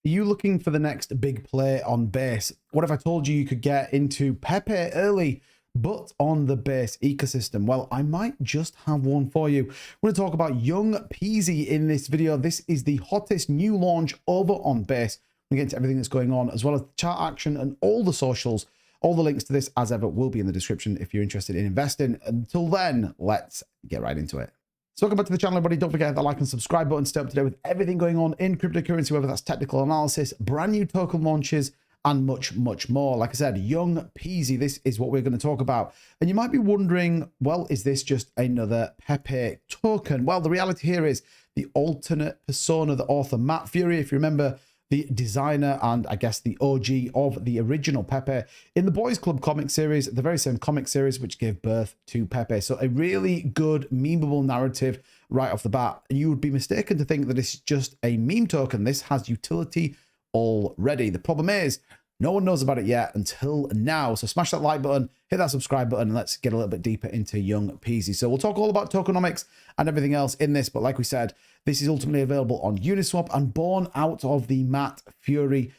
Are you looking for the next big play on base? What if I told you you could get into Pepe early, but on the base ecosystem? Well, I might just have one for you. We're going to talk about Young Peasy in this video. This is the hottest new launch over on base. We get into everything that's going on, as well as the chart action and all the socials. All the links to this, as ever, will be in the description if you're interested in investing. Until then, let's get right into it. So welcome back to the channel, everybody. Don't forget the like and subscribe button to stay up to date with everything going on in cryptocurrency, whether that's technical analysis, brand new token launches, and much, much more. Like I said, Young Peasy, this is what we're going to talk about. And you might be wondering, well, is this just another Pepe token? Well, the reality here is the alternate persona, the author, Matt Fury, if you remember, the designer and I guess the OG of the original Pepe in the Boys Club comic series, the very same comic series which gave birth to Pepe. So a really good memeable narrative right off the bat. And you would be mistaken to think that it's just a meme token. This has utility already. The problem is no one knows about it yet until now. So smash that like button, hit that subscribe button, and let's get a little bit deeper into Young Peasy. So we'll talk all about tokenomics and everything else in this. But like we said, this is ultimately available on Uniswap and born out of the Matt Fury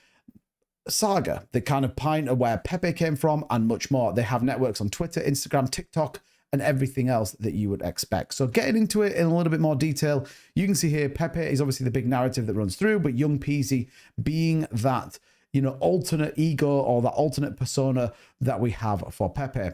saga, the kind of pioneer where Pepe came from and much more. They have networks on Twitter, Instagram, TikTok, and everything else that you would expect. So getting into it in a little bit more detail, you can see here, Pepe is obviously the big narrative that runs through, but Young Peasy being that, alternate ego or that alternate persona that we have for Pepe.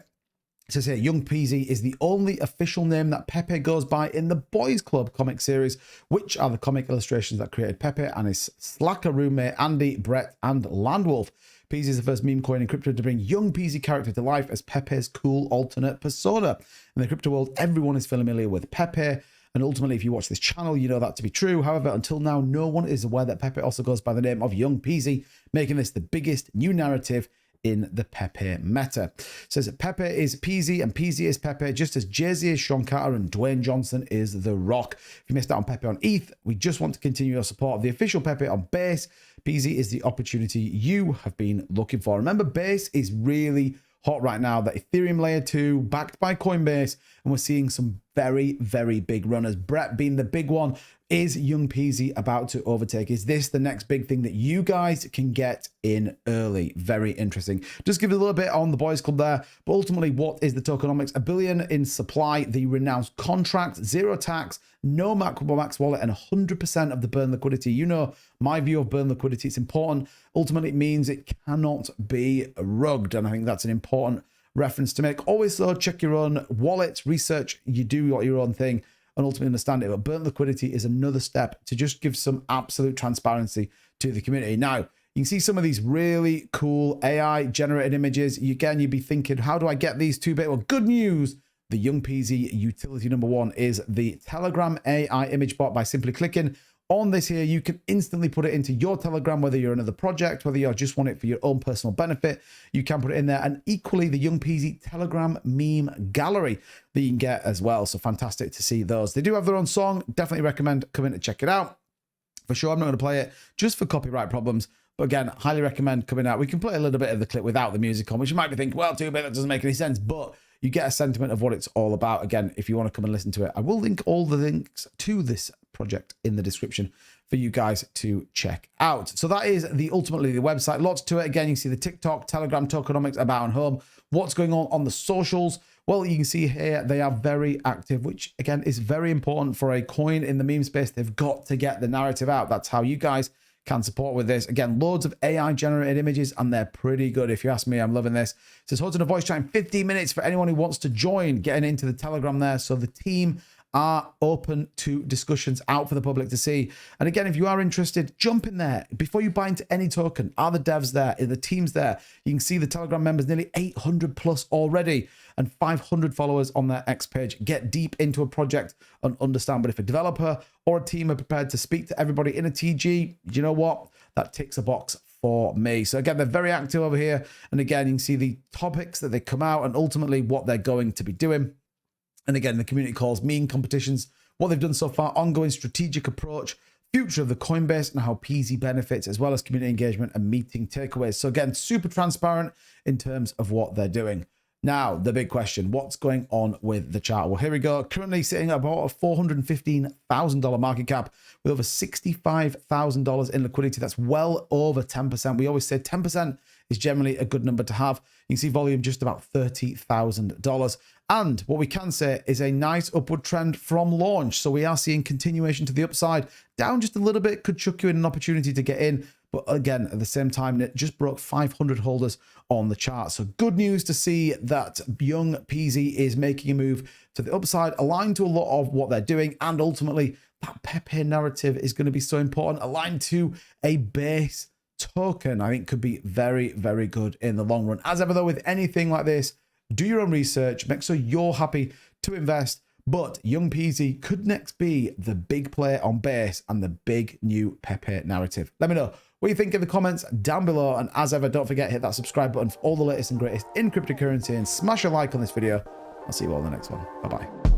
It says here, Young Peasy is the only official name that Pepe goes by in the Boys Club comic series, which are the comic illustrations that created Pepe and his slacker roommate, Andy, Brett, and Landwolf. Peasy is the first meme coin in crypto to bring Young Peasy character to life as Pepe's cool alternate persona. In the crypto world, everyone is familiar with Pepe, and ultimately, if you watch this channel, you know that to be true. However, until now, no one is aware that Pepe also goes by the name of Young Peasy, making this the biggest new narrative in the Pepe meta. It says that Pepe is Peasy and Peasy is Pepe, just as Jay-Z is Sean Carter and Dwayne Johnson is The Rock. If you missed out on Pepe on ETH, we just want to continue your support of the official Pepe on Base. Peasy is the opportunity you have been looking for. Remember, Base is really hot right now. The Ethereum layer 2 backed by Coinbase, and we're seeing some very, very big runners. Brett being the big one. Is Young Peasy about to overtake? Is this the next big thing that you guys can get in early? Very interesting. Just give it a little bit on the Boys Club there. But ultimately, what is the tokenomics? $1 billion in supply, the renounced contract, zero tax, no max wallet, and 100% of the burn liquidity. You know my view of burn liquidity. It's important. Ultimately, it means it cannot be rugged. And I think that's an important reference to make. Always, though, check your own wallet, research. You do your own thing and ultimately understand it. But burnt liquidity is another step to just give some absolute transparency to the community. Now, you can see some of these really cool AI generated images. Again, you'd be thinking, how do I get these 2-bit? Well, good news. The Young Peasy utility number 1 is the Telegram AI image bot. By simply clicking on this here, you can instantly put it into your Telegram, whether you're another project, whether you just want it for your own personal benefit, you can put it in there. And equally, the Young Peasy Telegram meme gallery that you can get as well. So fantastic to see those. They do have their own song. Definitely recommend coming to check it out. For sure, I'm not going to play it just for copyright problems. But again, highly recommend coming out. We can play a little bit of the clip without the music on, which you might be thinking, well, 2-bit, that doesn't make any sense. But you get a sentiment of what it's all about. Again, if you want to come and listen to it, I will link all the links to this project in the description for you guys to check out. So that is ultimately the website. Lots to it. Again, you can see the TikTok, Telegram, tokenomics, about and home. What's going on the socials? Well, you can see here they are very active, which again is very important for a coin in the meme space. They've got to get the narrative out. That's how you guys can support with this. Again, loads of AI generated images, and they're pretty good. If you ask me, I'm loving this. It says hosting a voice chat in 15 minutes for anyone who wants to join, getting into the Telegram there. So the team are open to discussions out for the public to see. And again, if you are interested, jump in there before you buy into any token. Are the devs there? Are the teams there? You can see the Telegram members, nearly 800 plus already, and 500 followers on their X page. Get deep into a project and understand. But if a developer or a team are prepared to speak to everybody in a TG, you know what? That ticks a box for me. So again, they're very active over here. And again, you can see the topics that they come out and ultimately what they're going to be doing. And again, the community calls, meme competitions, what they've done so far, ongoing strategic approach, future of the Coinbase and how Peasy benefits, as well as community engagement and meeting takeaways. So again, super transparent in terms of what they're doing. Now, the big question, what's going on with the chart? Well, here we go. Currently sitting at about a $415,000 market cap with over $65,000 in liquidity. That's well over 10%. We always say 10% is generally a good number to have. You can see volume just about $30,000. And what we can say is a nice upward trend from launch. So we are seeing continuation to the upside. Down just a little bit could chuck you in an opportunity to get in. But again, at the same time, it just broke 500 holders on the chart. So good news to see that young Peasy is making a move to the upside, aligned to a lot of what they're doing. And ultimately, that Pepe narrative is going to be so important, aligned to a base token. I think could be very, very good in the long run. As ever, though, with anything like this, do your own research, make sure you're happy to invest. But young Peasy could next be the big player on base and the big new Pepe narrative. Let me know what you think in the comments down below. And as ever, don't forget, hit that subscribe button for all the latest and greatest in cryptocurrency and smash a like on this video. I'll see you all in the next one. Bye-bye.